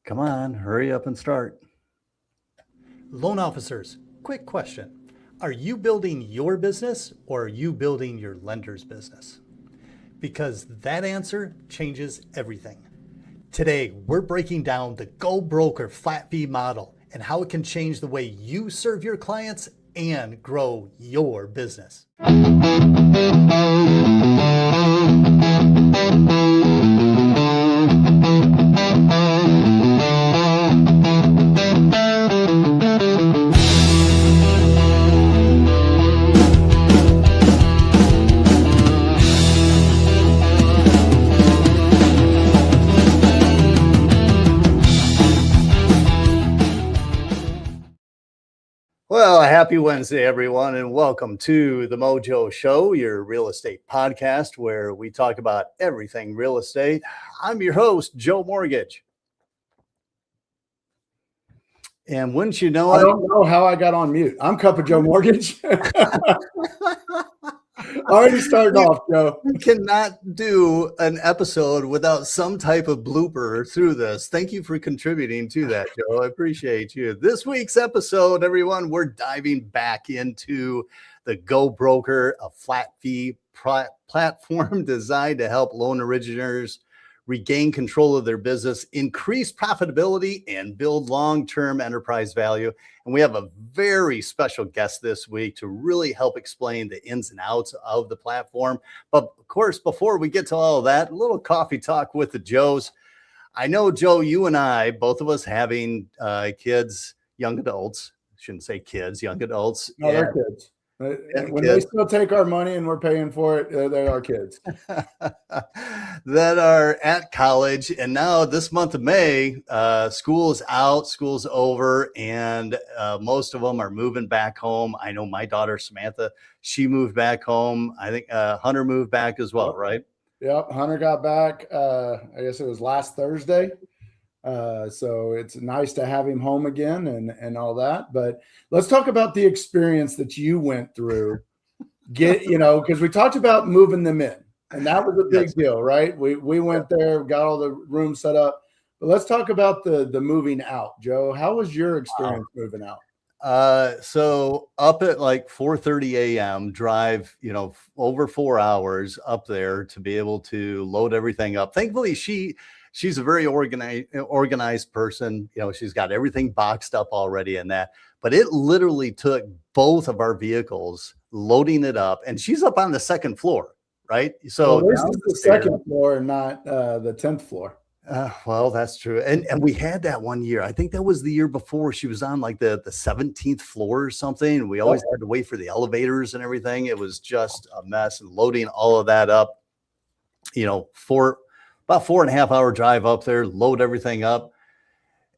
Come on, hurry up and start. Loan officers, quick question. Are you building your business or are you building your lender's business? Because that answer changes everything. Today, we're breaking down the Go Broker flat fee model and how it can change the way you serve your clients and grow your business. Well, happy Wednesday, everyone, and welcome to the Mojo Show, your real estate podcast where we talk about everything real estate. I'm your host, Joe Mortgage. And wouldn't you know I don't know how I got on mute. I'm Cup of Joe Mortgage. Already starting off, Joe. We cannot do an episode without some type of blooper through this. Thank you for contributing to that, Joe. I appreciate you. This week's episode, everyone, we're diving back into the Go Broker, a flat fee platform designed to help loan originators regain control of their business, increase profitability, and build long-term enterprise value. And we have a very special guest this week to really help explain the ins and outs of the platform. But of course, before we get to all of that, a little coffee talk with the Joes. I know, Joe, you and I, both of us having kids, young adults, shouldn't say kids, young adults. No, they're kids. When they still take our money and we're paying for it, they're our kids. That are at college. And now this month of May, school's out, school's over, and most of them are moving back home. I know my daughter, Samantha, she moved back home. I think Hunter moved back as well, right? Yep, Hunter got back, I guess it was last Thursday. So it's nice to have him home again and all that. But let's talk about the experience that you went through. Because we talked about moving them in, and that was a big deal, right? We went there, got all the rooms set up. But let's talk about the moving out, Joe. How was your experience moving out? So up at like 4:30 a.m., drive, over 4 hours up there to be able to load everything up. Thankfully, she's a very organized person. She's got everything boxed up already in that, but it literally took both of our vehicles loading it up, and she's up on the second floor, right? So this is the second floor and not the 10th floor. Well, that's true. And we had that one year. I think that was the year before. She was on like the 17th floor or something. We always had to wait for the elevators and everything. It was just a mess, and loading all of that up, for about 4.5 hour drive up there, load everything up.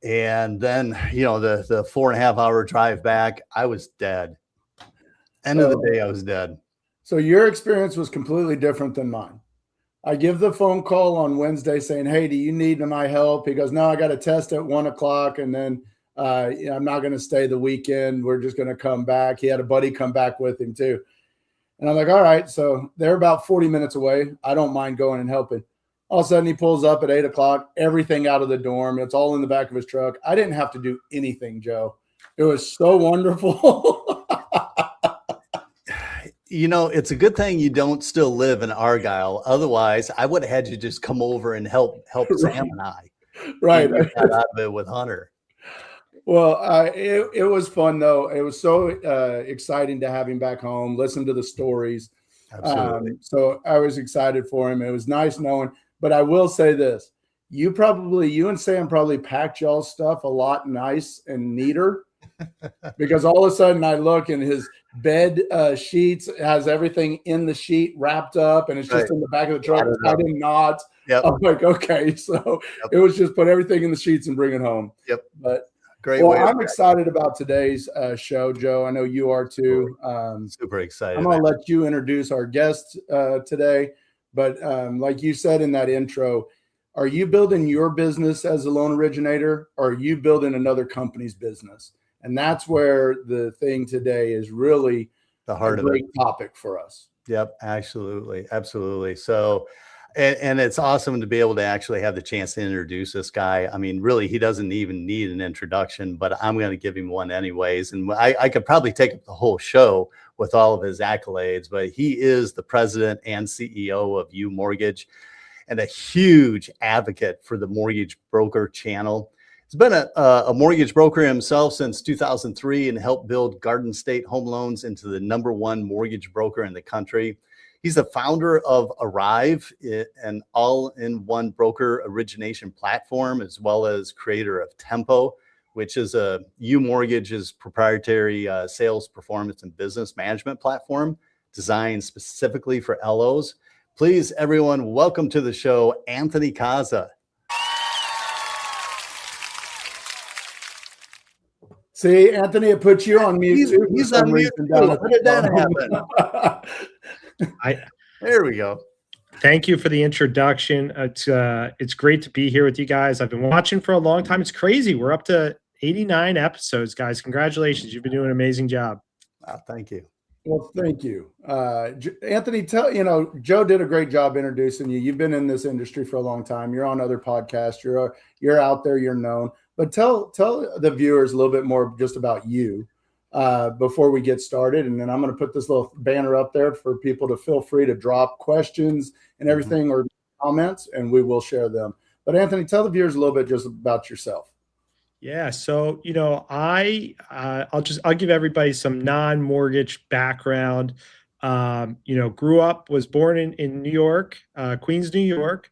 And then, the 4.5 hour drive back, I was dead. End of the day, I was dead. So your experience was completely different than mine. I give the phone call on Wednesday saying, hey, do you need my help? He goes, no, I got a test at 1 o'clock. And then I'm not going to stay the weekend. We're just going to come back. He had a buddy come back with him too. And I'm like, all right. So they're about 40 minutes away. I don't mind going and helping. All of a sudden, he pulls up at 8 o'clock, everything out of the dorm. It's all in the back of his truck. I didn't have to do anything, Joe. It was so wonderful. It's a good thing you don't still live in Argyle. Otherwise, I would have had you just come over and help Sam and I. Right. Got out of it with Hunter. Well, it was fun, though. It was so exciting to have him back home, listen to the stories. Absolutely. So I was excited for him. It was nice knowing. But I will say this, you and Sam probably packed y'all's stuff a lot nice and neater, because all of a sudden I look and his bed sheets has everything in the sheet wrapped up, and it's just in the back of the truck, tied in knots. Yep. I'm like, okay, so It was just put everything in the sheets and bring it home. Yep. But great. Well, I'm excited about today's show, Joe. I know you are too. Super excited. I'm going to let you introduce our guest today. But like you said in that intro, are you building your business as a loan originator, or are you building another company's business? And that's where the thing today is really the heart a of great it. Topic for us. Yep, absolutely. So And it's awesome to be able to actually have the chance to introduce this guy. I mean, really, he doesn't even need an introduction, but I'm going to give him one anyways. And I could probably take up the whole show with all of his accolades, but he is the president and CEO of UMortgage and a huge advocate for the mortgage broker channel. He's been a mortgage broker himself since 2003 and helped build Garden State Home Loans into the #1 mortgage broker in the country. He's the founder of Arrive, an all-in-one broker origination platform, as well as creator of Tempo, which is a UMortgage's proprietary sales, performance, and business management platform designed specifically for LOs. Please, everyone, welcome to the show, Anthony Casa. See, Anthony, it puts you on mute too. He's on mute too. How did that happen? There we go. Thank you for the introduction. It's great to be here with you guys. I've been watching for a long time. It's crazy. We're up to 89 episodes, guys. Congratulations. You've been doing an amazing job. Thank you. Well, thank you. Anthony, Joe did a great job introducing you. You've been in this industry for a long time. You're on other podcasts. You're out there. You're known. But tell the viewers a little bit more just about you before we get started. And then I'm going to put this little banner up there for people to feel free to drop questions and everything or comments, and we will share them. But Anthony, tell the viewers a little bit just about yourself. Yeah. So, I'll give everybody some non-mortgage background. Was born in New York, Queens, New York.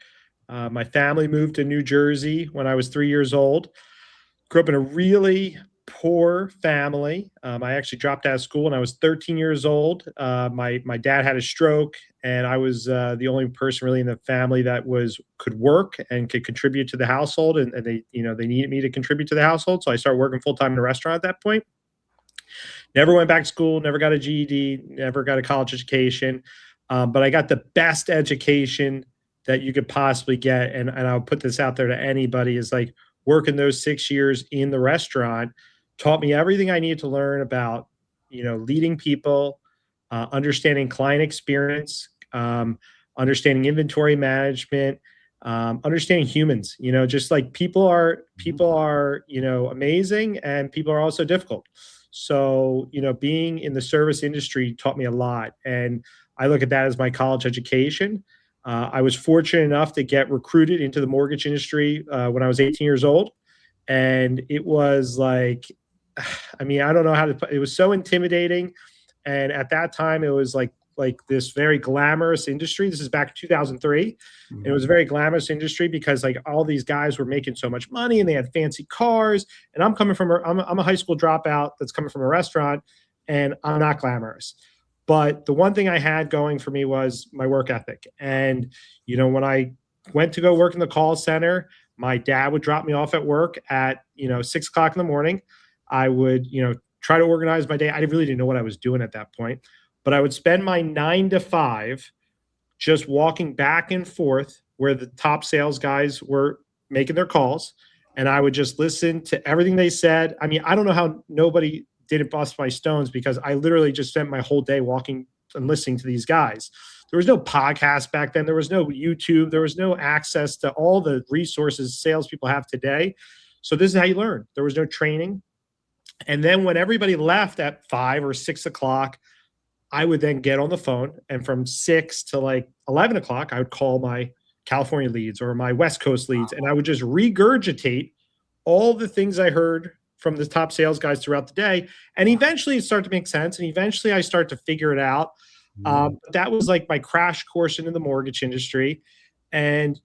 My family moved to New Jersey when I was 3 years old. Grew up in a really poor family. I actually dropped out of school when I was 13 years old. My dad had a stroke, and I was the only person really in the family that could work and could contribute to the household. And they needed me to contribute to the household, so I started working full time in a restaurant at that point. Never went back to school. Never got a GED. Never got a college education. But I got the best education that you could possibly get, and I'll put this out there to anybody, is like working those 6 years in the restaurant taught me everything I needed to learn about, leading people, understanding client experience, understanding inventory management, understanding humans. Just like people are, amazing, and people are also difficult. So, being in the service industry taught me a lot, and I look at that as my college education. I was fortunate enough to get recruited into the mortgage industry when I was 18 years old. And it was like, I don't know how to put it. It was so intimidating. And at that time, it was like this very glamorous industry. This is back in 2003. Mm-hmm. And it was a very glamorous industry because like all these guys were making so much money and they had fancy cars. And I'm a high school dropout that's coming from a restaurant, and I'm not glamorous. But the one thing I had going for me was my work ethic. And, when I went to go work in the call center, my dad would drop me off at work at, 6 o'clock in the morning. I would, try to organize my day. I really didn't know what I was doing at that point, but I would spend my 9 to 5 just walking back and forth where the top sales guys were making their calls. And I would just listen to everything they said. I don't know how nobody didn't bust my stones, because I literally just spent my whole day walking and listening to these guys. There was no podcast back then. There was no YouTube. There was no access to all the resources salespeople have today. So this is how you learn. There was no training. And then when everybody left at 5 or 6 o'clock, I would then get on the phone, and from 6 to like 11 o'clock, I would call my California leads or my West Coast leads, and I would just regurgitate all the things I heard from the top sales guys throughout the day. And eventually it started to make sense. And eventually I started to figure it out. That was like my crash course into the mortgage industry. And,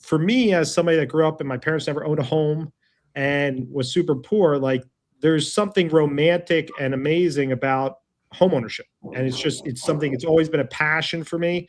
for me, as somebody that grew up and my parents never owned a home and was super poor, like there's something romantic and amazing about homeownership. And it's always been a passion for me.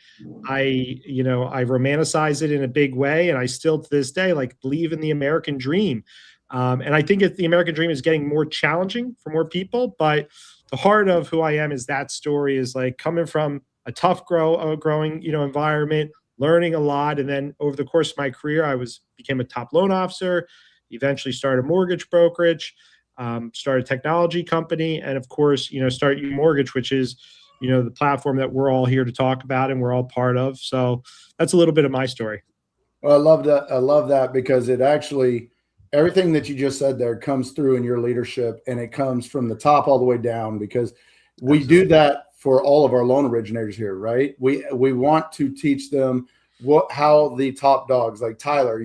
I romanticize it in a big way. And I still to this day, like believe in the American dream. And I think the American dream is getting more challenging for more people, but the heart of who I am is that story is like coming from a tough growing, environment, learning a lot. And then over the course of my career, became a top loan officer, eventually started a mortgage brokerage, started a technology company, and of course, started UMortgage, which is, the platform that we're all here to talk about and we're all part of. So that's a little bit of my story. Well, I love that. I love that because it actually, everything that you just said there comes through in your leadership, and it comes from the top all the way down, because we do that for all of our loan originators here, right? We want to teach them how the top dogs like Tyler,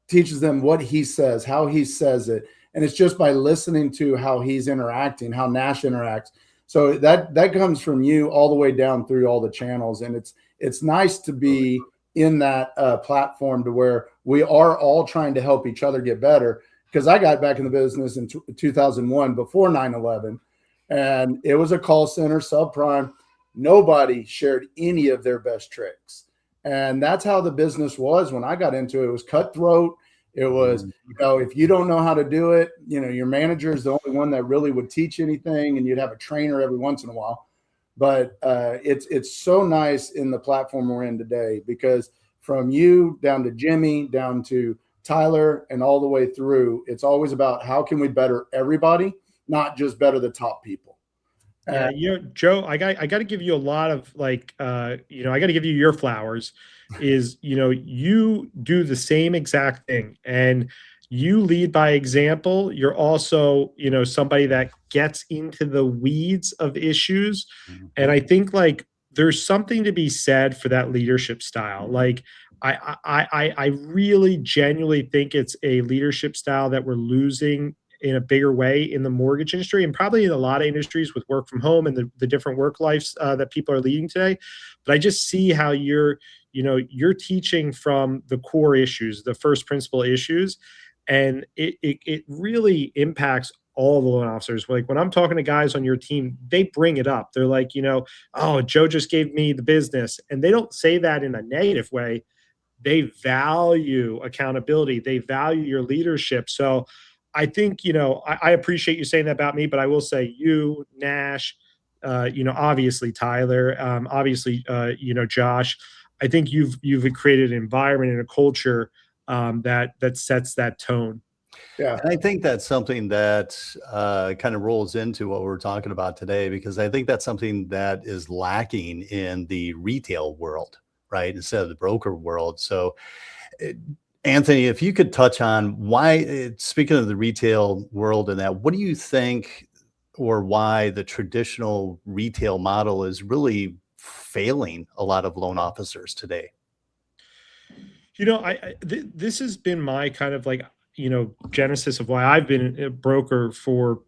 teaches them what he says, how he says it. And it's just by listening to how he's interacting, how Nash interacts. So that comes from you all the way down through all the channels. And it's nice to be in that platform to where we are all trying to help each other get better. Because I got back in the business in 2001 before 9/11, and it was a call center, subprime. Nobody shared any of their best tricks. And that's how the business was when I got into it. It was cutthroat. It was, if you don't know how to do it, your manager is the only one that really would teach anything, and you'd have a trainer every once in a while. But it's so nice in the platform we're in today, because from you down to Jimmy, down to Tyler, and all the way through, it's always about how can we better everybody, not just better the top people. Yeah, Joe, I got to give you a lot of I got to give you your flowers. Is you do the same exact thing, and you lead by example. You're also somebody that gets into the weeds of issues, and I think there's something to be said for that leadership style. I really genuinely think it's a leadership style that we're losing in a bigger way in the mortgage industry, and probably in a lot of industries with work from home and the different work lives that people are leading today. But I just see how you're teaching from the core issues, the first principle issues, and it really impacts all the loan officers. Like when I'm talking to guys on your team, they bring it up. They're like, oh, Joe just gave me the business. And they don't say that in a negative way. They value accountability. They value your leadership. So I think, I appreciate you saying that about me, but I will say you, Nash, obviously Tyler, obviously, Josh, I think you've created an environment and a culture that sets that tone. Yeah. And I think that's something that kind of rolls into what we're talking about today, because I think that's something that is lacking in the retail world, right? Instead of the broker world. So Anthony, if you could touch on why, speaking of the retail world and that, what do you think, or why the traditional retail model is really failing a lot of loan officers today? This has been my kind of genesis of why I've been a broker for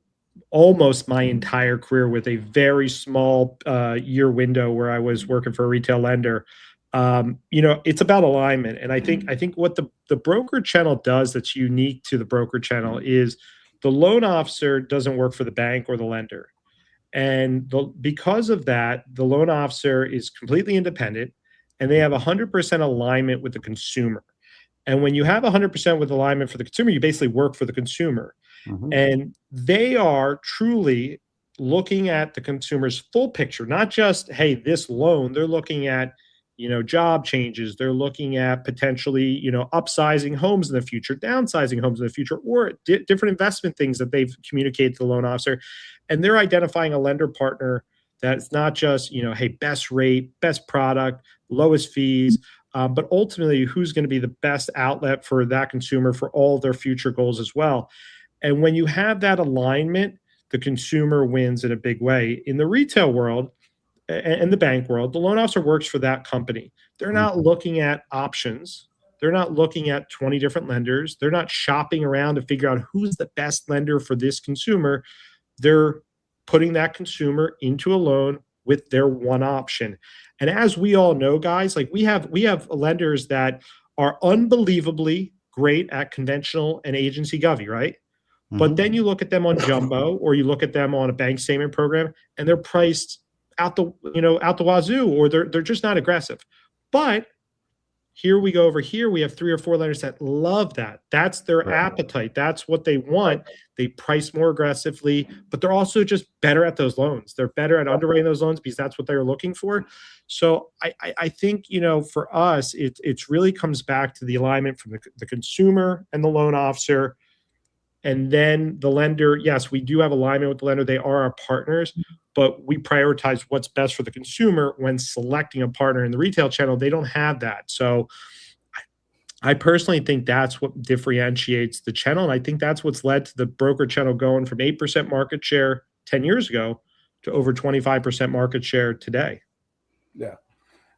almost my entire career, with a very small year window where I was working for a retail lender. It's about alignment. And I think what the broker channel does that's unique to the broker channel is the loan officer doesn't work for the bank or the lender. And because of that, the loan officer is completely independent, and they have 100% alignment with the consumer. And when you have 100% with alignment for the consumer, you basically work for the consumer. Mm-hmm. And they are truly looking at the consumer's full picture, not just, hey, this loan. They're looking at job changes. They're looking at potentially, upsizing homes in the future, downsizing homes in the future, or different investment things that they've communicated to the loan officer. And they're identifying a lender partner that's not just, hey, best rate, best product, lowest fees, but ultimately who's going to be the best outlet for that consumer for all their future goals as well. And when you have that alignment, the consumer wins in a big way. In the retail world, and the bank world, the loan officer works for that company. They're not looking at options. They're not looking at 20 different lenders. They're not shopping around to figure out who's the best lender for this consumer. They're putting that consumer into a loan with their one option. And as we all know, guys, we have lenders that are unbelievably great at conventional and agency govy, right? Mm-hmm. But then you look at them on jumbo, or you look at them on a bank statement program, and they're priced out the wazoo, or they're just not aggressive. But here we go over here, we have 3 or 4 lenders that love that. That's their appetite. That's what they want. They price more aggressively, but they're also just better at those loans. They're better at underwriting those loans because that's what they're looking for. So I think, for us, it really comes back to the alignment from the consumer and the loan officer. And then the lender, yes, we do have alignment with the lender. They are our partners. but we prioritize what's best for the consumer when selecting a partner in the retail channel. They don't have that. So I personally think that's what differentiates the channel. And I think that's what's led to the broker channel going from 8% market share 10 years ago to over 25% market share today. Yeah.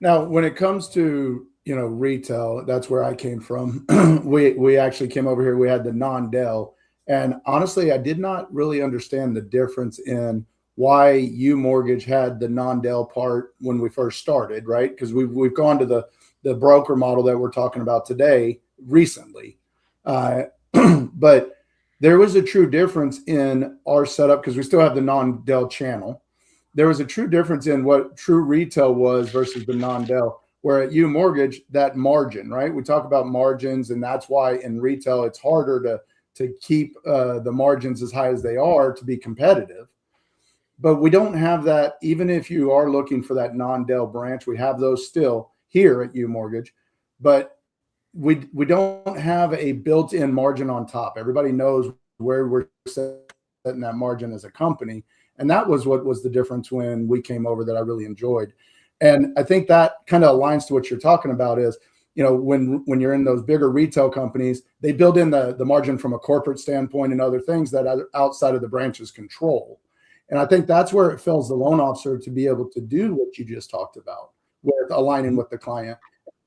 Now, when it comes to, retail, that's where I came from. we actually came over here. We had the non-Dell. And honestly, I did not really understand the difference in why UMortgage had the non-Dell part when we first started, right? Because we've gone to the broker model that we're talking about today recently. But there was a true difference in our setup because we still have the non-Dell channel. There was a true difference in what true retail was versus the non-Dell. Where at UMortgage, that margin, right? We talk about margins, and that's why in retail it's harder to keep the margins as high as they are to be competitive. But we don't have that. Even if you are looking for that non-Dell branch, we have those still here at UMortgage, but we don't have a built-in margin on top. Everybody knows where we're setting that margin as a company, and that was what was the difference when we came over that I really enjoyed. And I think that kind of aligns to what you're talking about is, when you're in those bigger retail companies, they build in the margin from a corporate standpoint and other things that are outside of the branch's control. And I think that's where it fails the loan officer to be able to do what you just talked about, with aligning with the client,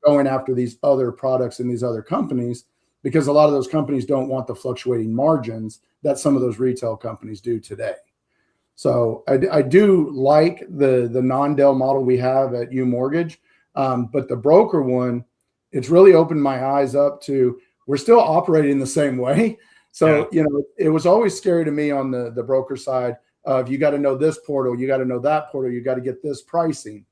going after these other products and these other companies, because a lot of those companies don't want the fluctuating margins that some of those retail companies do today. So I do like the non-Dell model we have at UMortgage, but the broker one, it's really opened my eyes up to, we're still operating the same way. So, it was always scary to me on the broker side of, you got to know this portal, you got to know that portal, you got to get this pricing.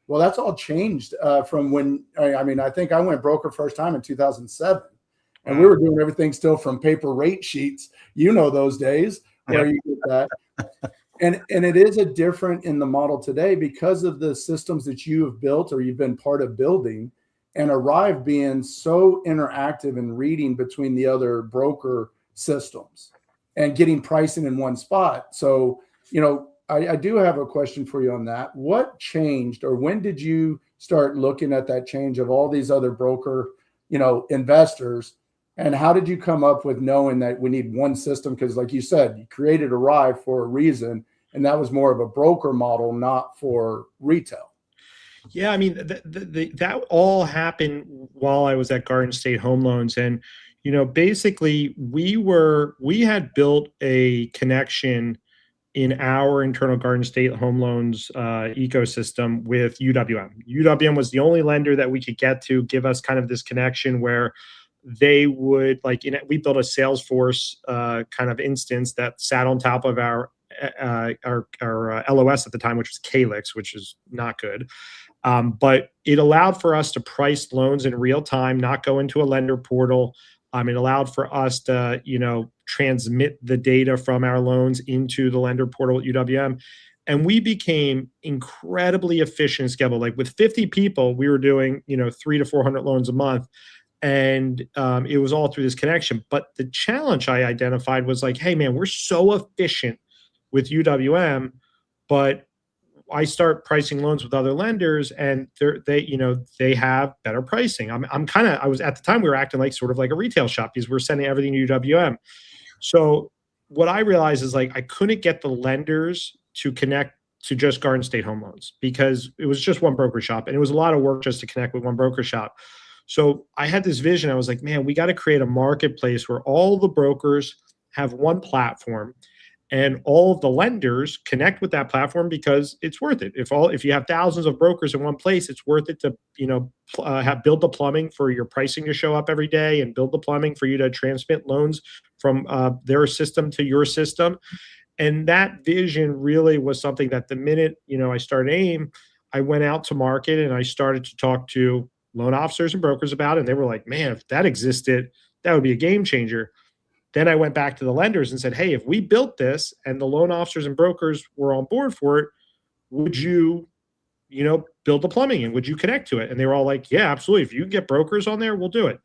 Well, that's all changed from when, I think I went broker first time in 2007, and we were doing everything still from paper rate sheets. Those days where you get that. And it is a different in the model today because of the systems that you have built or you've been part of building, and Arrive being so interactive and reading between the other broker systems and getting pricing in one spot. So, I do have a question for you on that. What changed, or when did you start looking at that change of all these other broker, investors? And how did you come up with knowing that we need one system? Because like you said, you created Arrive for a reason, and that was more of a broker model, not for retail. Yeah, that all happened while I was at Garden State Home Loans. And, basically we had built a connection in our internal Garden State Home Loans ecosystem with UWM. UWM was the only lender that we could get to give us kind of this connection where they would we built a Salesforce kind of instance that sat on top of our LOS at the time, which was Calyx, which is not good. But it allowed for us to price loans in real time, not go into a lender portal. It allowed for us to, transmit the data from our loans into the lender portal at UWM. And we became incredibly efficient and scalable. Like with 50 people, we were doing, 300 to 400 loans a month. And it was all through this connection. But the challenge I identified was like, hey, man, we're so efficient with UWM, but I start pricing loans with other lenders, and they have better pricing. I was at the time, we were acting like sort of like a retail shop because we're sending everything to UWM. So what I realized is I couldn't get the lenders to connect to just Garden State Home Loans because it was just one broker shop, and it was a lot of work just to connect with one broker shop. So I had this vision. I was like, man, we got to create a marketplace where all the brokers have one platform and all of the lenders connect with that platform because it's worth it. If you have thousands of brokers in one place, it's worth it to, build the plumbing for your pricing to show up every day and build the plumbing for you to transmit loans from their system to your system. And that vision really was something that the minute, I started AIM, I went out to market and I started to talk to loan officers and brokers about it. And they were like, man, if that existed, that would be a game changer. Then I went back to the lenders and said, hey, if we built this and the loan officers and brokers were on board for it, would you, build the plumbing and would you connect to it? And they were all like, yeah, absolutely. If you can get brokers on there, we'll do it.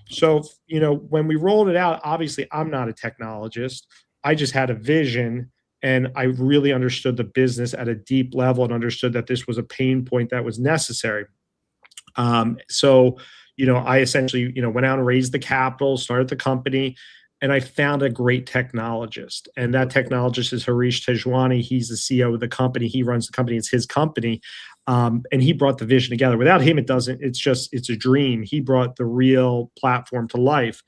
So, when we rolled it out, obviously I'm not a technologist. I just had a vision And I really understood the business at a deep level and understood that this was a pain point that was necessary. So, I essentially, went out and raised the capital, started the company, and I found a great technologist. And that technologist is Harish Tejwani. He's the CEO of the company. He runs the company. It's his company. And he brought the vision together. Without him, it's a dream. He brought the real platform to life.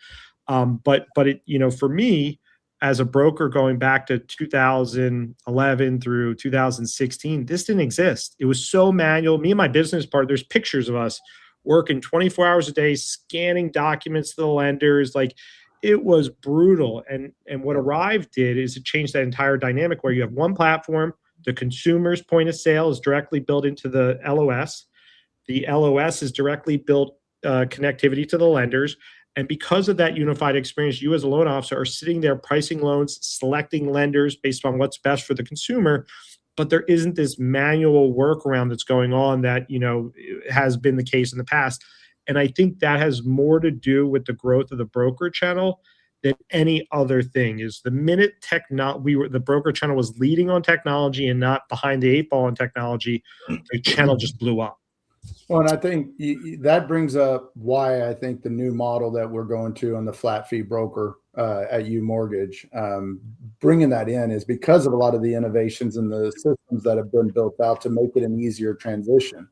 But for me, as a broker going back to 2011 through 2016, this didn't exist. It was so manual. Me and my business partner, there's pictures of us working 24 hours a day, scanning documents to the lenders. Like, it was brutal. And what Arrive did is it changed that entire dynamic where you have one platform, the consumer's point of sale is directly built into the LOS. The LOS is directly built connectivity to the lenders. And because of that unified experience, you as a loan officer are sitting there pricing loans, selecting lenders based on what's best for the consumer. But there isn't this manual workaround that's going on that, has been the case in the past. And I think that has more to do with the growth of the broker channel than any other thing. Is the minute the broker channel was leading on technology and not behind the 8 ball on technology, the channel just blew up. Well, and I think that brings up why I think the new model that we're going to on the flat fee broker at UMortgage, bringing that in is because of a lot of the innovations and the systems that have been built out to make it an easier transition.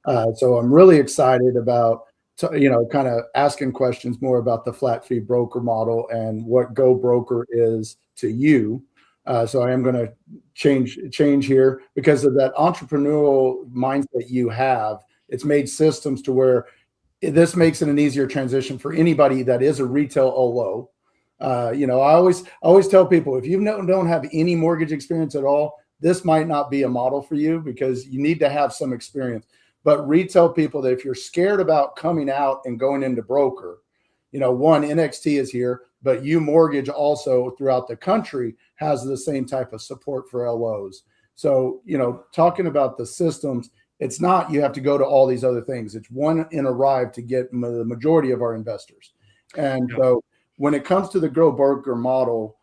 So I'm really excited about, kind of asking questions more about the flat fee broker model and what Go Broker is to you. So I am going to change here because of that entrepreneurial mindset you have. It's made systems to where this makes it an easier transition for anybody that is a retail OLO. I always tell people, if you don't have any mortgage experience at all, this might not be a model for you because you need to have some experience. But retail people, that if you're scared about coming out and going into broker, NXT is here, but UMortgage also throughout the country has the same type of support for LOs. So, talking about the systems, it's not you have to go to all these other things. It's one in Arrive to get the majority of our investors. And so when it comes to the Grow Broker model,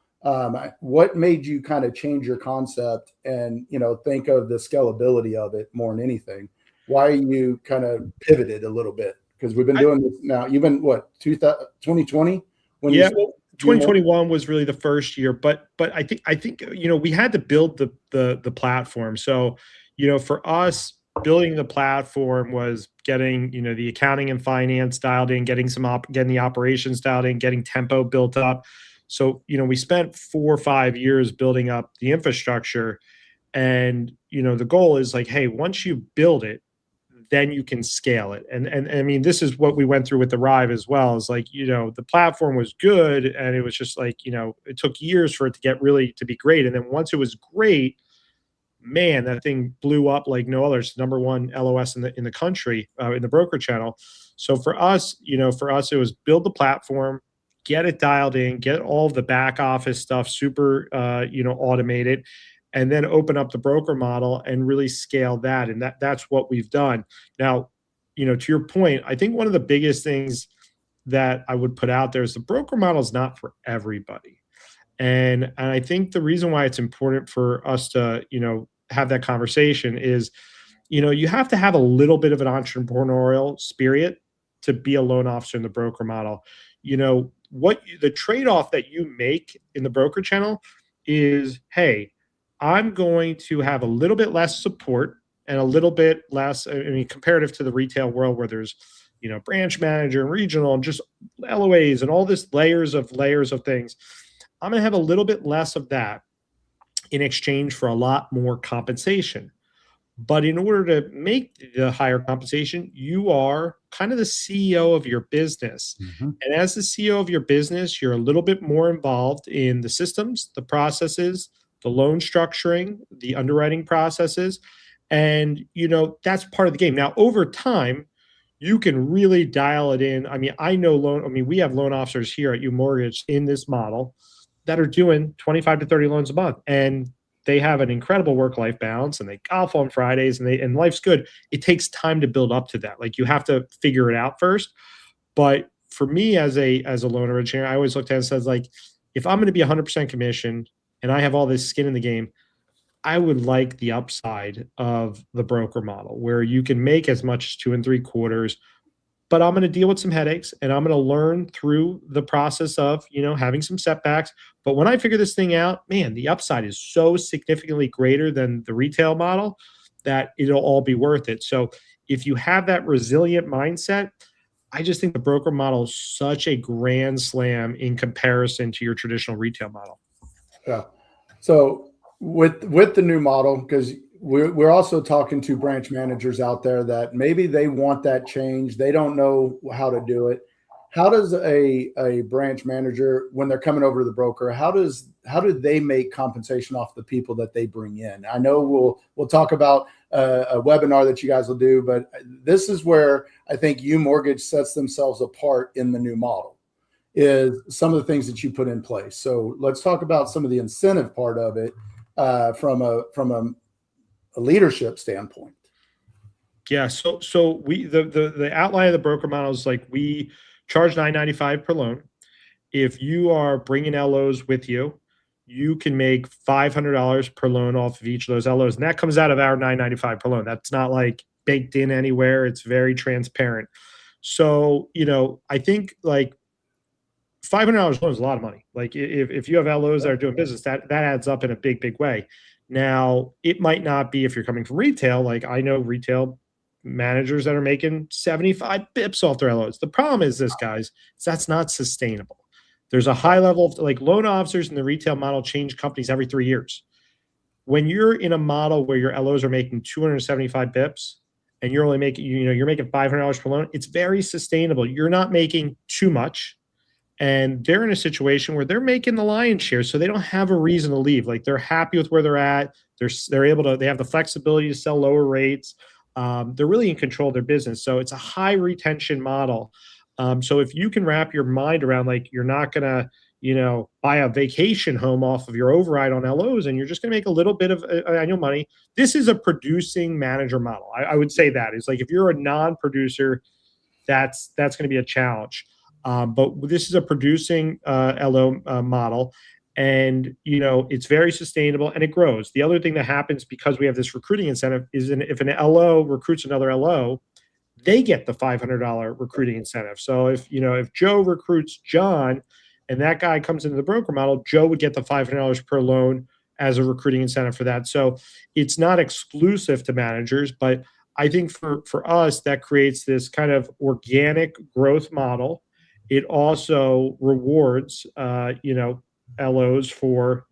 what made you kind of change your concept and, think of the scalability of it more than anything? Why you kind of pivoted a little bit? Because we've been doing this now. You've been 2020? 2021 was really the first year, but I think we had to build the platform. So for us, building the platform was getting the accounting and finance dialed in, getting the operations dialed in, getting tempo built up. So we spent 4 or 5 years building up the infrastructure, and the goal is like, hey, once you build it, then you can scale it. And I mean, this is what we went through with the Rive as well. Is like, the platform was good, and it was just like, it took years for it to get really to be great. And then once it was great, man, that thing blew up like no other. It's number one LOS in the country, in the broker channel. So for us, it was build the platform, get it dialed in, get all of the back office stuff super, automated, and then open up the broker model and really scale that. And that's what we've done. Now, to your point, I think one of the biggest things that I would put out there is the broker model is not for everybody. And I think the reason why it's important for us to, have that conversation is, you have to have a little bit of an entrepreneurial spirit to be a loan officer in the broker model. The trade-off that you make in the broker channel is, hey, I'm going to have a little bit less support and a little bit less, comparative to the retail world where there's, branch manager and regional and just LOAs and all this layers of things. I'm going to have a little bit less of that in exchange for a lot more compensation. But in order to make the higher compensation, you are kind of the CEO of your business. Mm-hmm. And as the CEO of your business, you're a little bit more involved in the systems, the processes, the loan structuring, the underwriting processes. And, that's part of the game. Now, over time, you can really dial it in. We have loan officers here at UMortgage in this model that are doing 25 to 30 loans a month, and they have an incredible work-life balance, and they golf on Fridays, and life's good. It takes time to build up to that. Like, you have to figure it out first. But for me as a loan originator, I always looked at it and says, like, if I'm going to be 100% commission, and I have all this skin in the game, I would like the upside of the broker model where you can make as much as 2 3/4, but I'm going to deal with some headaches and I'm going to learn through the process of, having some setbacks. But when I figure this thing out, man, the upside is so significantly greater than the retail model that it'll all be worth it. So if you have that resilient mindset, I just think the broker model is such a grand slam in comparison to your traditional retail model. Yeah. So with the new model, because we're also talking to branch managers out there that maybe they want that change. They don't know how to do it. How does a branch manager, when they're coming over to the broker, how do they make compensation off the people that they bring in? I know we'll talk about a webinar that you guys will do, but this is where I think UMortgage sets themselves apart in the new model, is some of the things that you put in place. So let's talk about some of the incentive part of it from a leadership standpoint. Yeah. So we the outline of the broker model is like we charge $9.95 per loan. If you are bringing LOs with you, you can make $500 per loan off of each of those LOs, and that comes out of our $9.95 per loan. That's not like baked in anywhere. It's very transparent. So I think like $500 loan is a lot of money. Like if you have LOs that are doing business, that adds up in a big way. Now, it might not be if you're coming from retail. Like I know retail managers that are making 75 bips off their LOs. The problem is this, guys, that's not sustainable. There's a high level of like loan officers in the retail model change companies every 3 years. When you're in a model where your LOs are making 275 bips and you're only making, you're making $500 per loan, it's very sustainable. You're not making too much. And they're in a situation where they're making the lion's share, so they don't have a reason to leave. Like they're happy with where they're at. They're able to. They have the flexibility to sell lower rates. They're really in control of their business. So it's a high retention model. So if you can wrap your mind around like you're not gonna, buy a vacation home off of your override on LOs, and you're just gonna make a little bit of annual money. This is a producing manager model. I would say that is like if you're a non-producer, that's going to be a challenge. But this is a producing LO model, and it's very sustainable and it grows. The other thing that happens because we have this recruiting incentive is if an LO recruits another LO, they get the $500 recruiting incentive. So if Joe recruits John and that guy comes into the broker model, Joe would get the $500 per loan as a recruiting incentive for that. So it's not exclusive to managers, but I think for us that creates this kind of organic growth model. It also rewards, LOs for,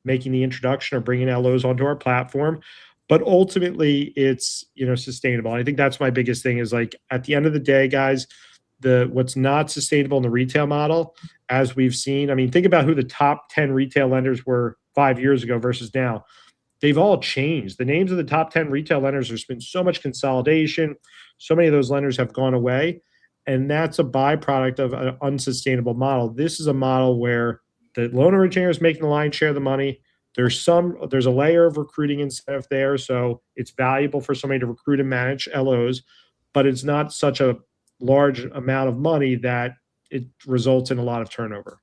making the introduction or bringing LOs onto our platform. But ultimately, it's, sustainable. And I think that's my biggest thing is like at the end of the day, guys, what's not sustainable in the retail model, as we've seen. I mean, think about who the top 10 retail lenders were 5 years ago versus now. They've all changed. The names of the top 10 retail lenders, there's been so much consolidation. So many of those lenders have gone away. And that's a byproduct of an unsustainable model. This is a model where the loan originator is making the lion's share of the money. There's a layer of recruiting incentive there. So it's valuable for somebody to recruit and manage LOs, but it's not such a large amount of money that it results in a lot of turnover.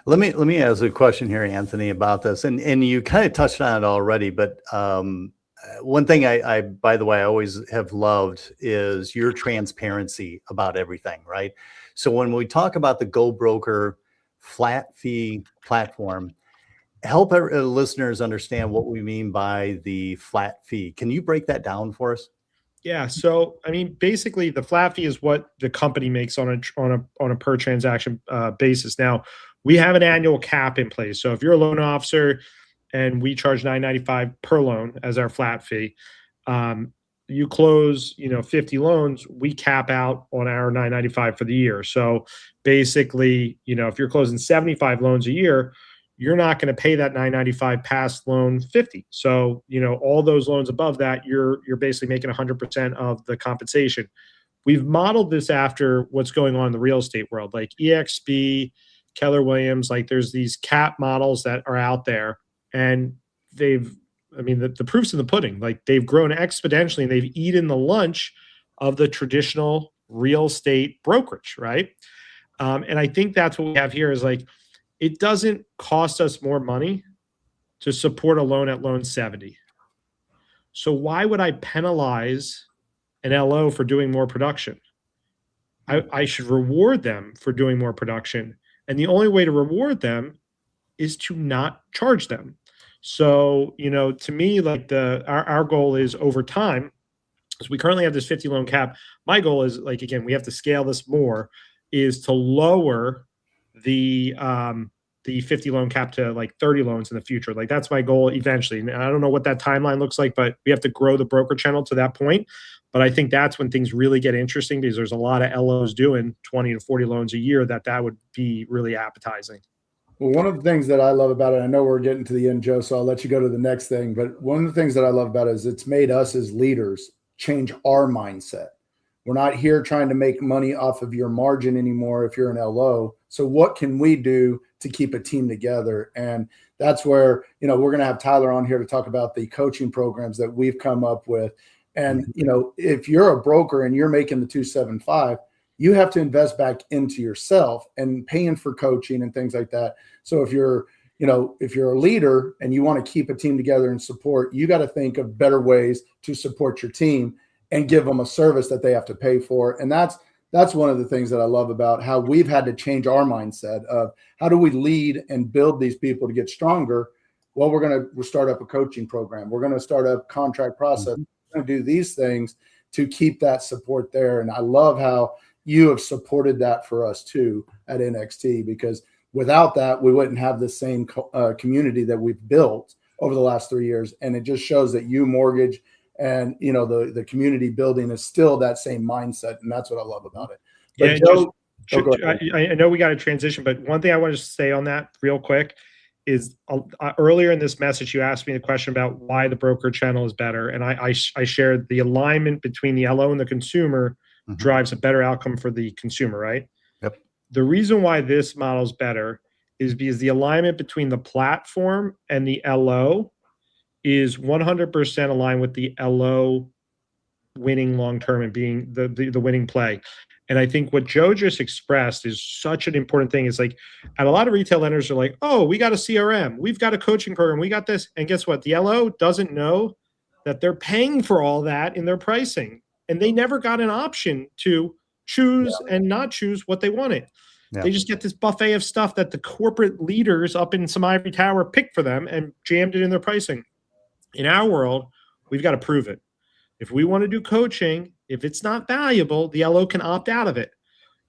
Let me ask a question here, Anthony, about this. And you kind of touched on it already, but one thing I, by the way, I always have loved is your transparency about everything, right? So when we talk about the Go Broker flat fee platform, help our listeners understand what we mean by the flat fee. Can you break that down for us? Yeah. So, I mean, basically the flat fee is what the company makes on a per transaction basis. Now, we have an annual cap in place. So if you're a loan officer and we charge $9.95 per loan as our flat fee, you close, 50 loans, we cap out on our $9.95 for the year. So basically, if you're closing 75 loans a year, you're not going to pay that $9.95 past loan 50. So, all those loans above that, you're basically making 100% of the compensation. We've modeled this after what's going on in the real estate world, like EXP, Keller Williams, like there's these cap models that are out there, and the proof's in the pudding. Like they've grown exponentially and they've eaten the lunch of the traditional real estate brokerage, right? And I think that's what we have here is like, it doesn't cost us more money to support a loan at loan 70. So why would I penalize an LO for doing more production? I should reward them for doing more production. And the only way to reward them is to not charge them. So, to me, like our goal is over time, so we currently have this 50 loan cap. My goal is, like, again, we have to scale this more, is to lower the 50 loan cap to like 30 loans in the future. Like, that's my goal eventually. And I don't know what that timeline looks like, but we have to grow the broker channel to that point. But I think that's when things really get interesting, because there's a lot of LOs doing 20 to 40 loans a year that would be really appetizing. Well, one of the things that I love about it, I know we're getting to the end, Joe, so I'll let you go to the next thing. But one of the things that I love about it is it's made us as leaders change our mindset. We're not here trying to make money off of your margin anymore if you're an LO. So what can we do to keep a team together? And that's where, we're going to have Tyler on here to talk about the coaching programs that we've come up with. And, if you're a broker and you're making the 275, you have to invest back into yourself and paying for coaching and things like that. So if you're a leader and you want to keep a team together and support, you got to think of better ways to support your team and give them a service that they have to pay for. And that's one of the things that I love about how we've had to change our mindset of how do we lead and build these people to get stronger. Well, we'll start up a coaching program. We're going to start up contract process. We're going to do these things to keep that support there. And I love how you have supported that for us too at NXT, because without that, we wouldn't have the same community that we've built over the last 3 years. And it just shows that UMortgage and, the community building is still that same mindset. And that's what I love about it. But Joe, I know we got to transition, but one thing I want to say on that real quick is earlier in this message, you asked me the question about why the broker channel is better. And I shared the alignment between the LO and the consumer drives a better outcome for the consumer, right? Yep. The reason why this model is better is because the alignment between the platform and the LO is 100% aligned with the LO winning long-term and being the winning play. And I think what Joe just expressed is such an important thing. It's like, and a lot of retail lenders are like, oh, we got a CRM, we've got a coaching program, we got this. And guess what? The LO doesn't know that they're paying for all that in their pricing. And they never got an option to choose and not choose what they wanted. Yeah. They just get this buffet of stuff that the corporate leaders up in some ivory tower picked for them and jammed it in their pricing. In our world, we've got to prove it. If we want to do coaching, if it's not valuable, the LO can opt out of it.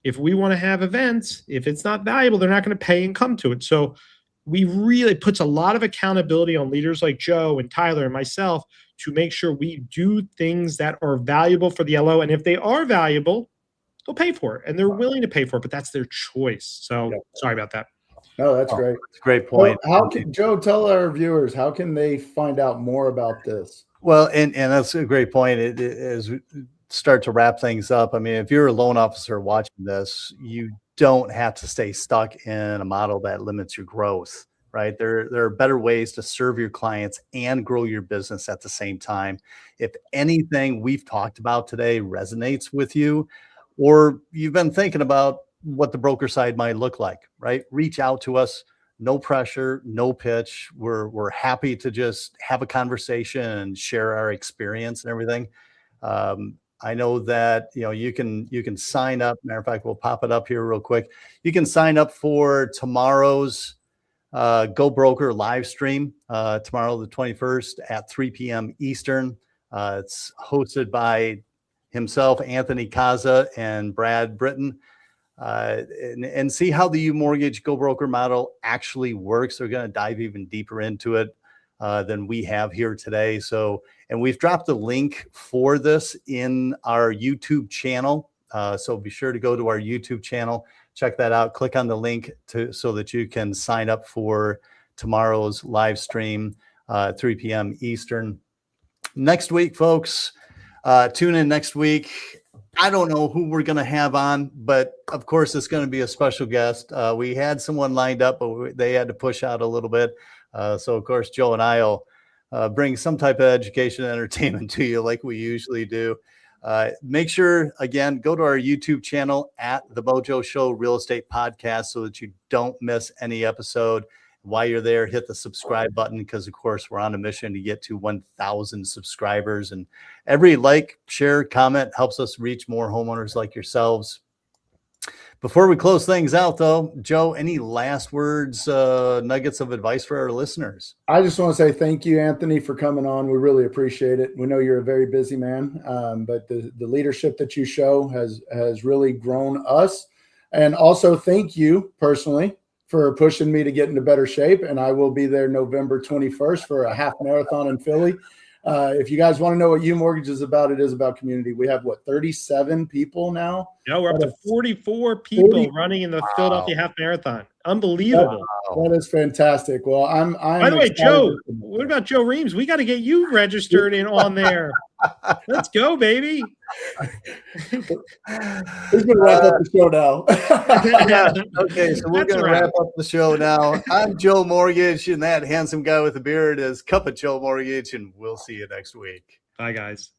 If we want to have events, if it's not valuable, they're not going to pay and come to it. So we really puts a lot of accountability on leaders like Joe and Tyler and myself to make sure we do things that are valuable for the LO. And if they are valuable, they'll pay for it. And they're willing to pay for it, but that's their choice. So sorry about that. No, that's great. That's a great point. Well, Joe, tell our viewers, how can they find out more about this? Well, and that's a great point. As we start to wrap things up, I mean, if you're a loan officer watching this, you don't have to stay stuck in a model that limits your growth, right? There are better ways to serve your clients and grow your business at the same time. If anything we've talked about today resonates with you, or you've been thinking about what the broker side might look like, right? Reach out to us. No pressure, no pitch. We're happy to just have a conversation and share our experience and everything. I know that you can sign up. Matter of fact, we'll pop it up here real quick. You can sign up for tomorrow's Go Broker live stream tomorrow, the 21st at 3 p.m. Eastern. It's hosted by himself, Anthony Casa, and Brad Britton. And see how the UMortgage Go Broker model actually works. They're going to dive even deeper into it than we have here today. So, and we've dropped a link for this in our YouTube channel. So be sure to go to our YouTube channel, check that out, click on the link so that you can sign up for tomorrow's live stream, 3 p.m. Eastern. Next week, folks, tune in next week. I don't know who we're going to have on, but of course it's going to be a special guest. We had someone lined up, but they had to push out a little bit. So of course, Joe and I will bring some type of education and entertainment to you like we usually do. Make sure, again, go to our YouTube channel at The Mojo Show Real Estate Podcast so that you don't miss any episode. While you're there, hit the subscribe button because, of course, we're on a mission to get to 1,000 subscribers. And every like, share, comment helps us reach more homeowners like yourselves. Before we close things out, though, Joe, any last words, nuggets of advice for our listeners? I just want to say thank you, Anthony, for coming on. We really appreciate it. We know you're a very busy man, but the leadership that you show has really grown us. And also thank you personally for pushing me to get into better shape. And I will be there November 21st for a half marathon in Philly. If you guys want to know what UMortgage is about, it is about community. We have 37 people now. No, we're up to 44 people running in the Philadelphia Half Marathon. Unbelievable. That is fantastic. Well, I'm by the way, Joe, what about Joe Reams? We got to get you registered in on there. Let's go, baby. He's going to wrap up the show now. Okay, so we're going to wrap up the show now. I'm Joe Mortgage, and that handsome guy with the beard is Cup of Joe Mortgage, and we'll see you next week. Bye, guys.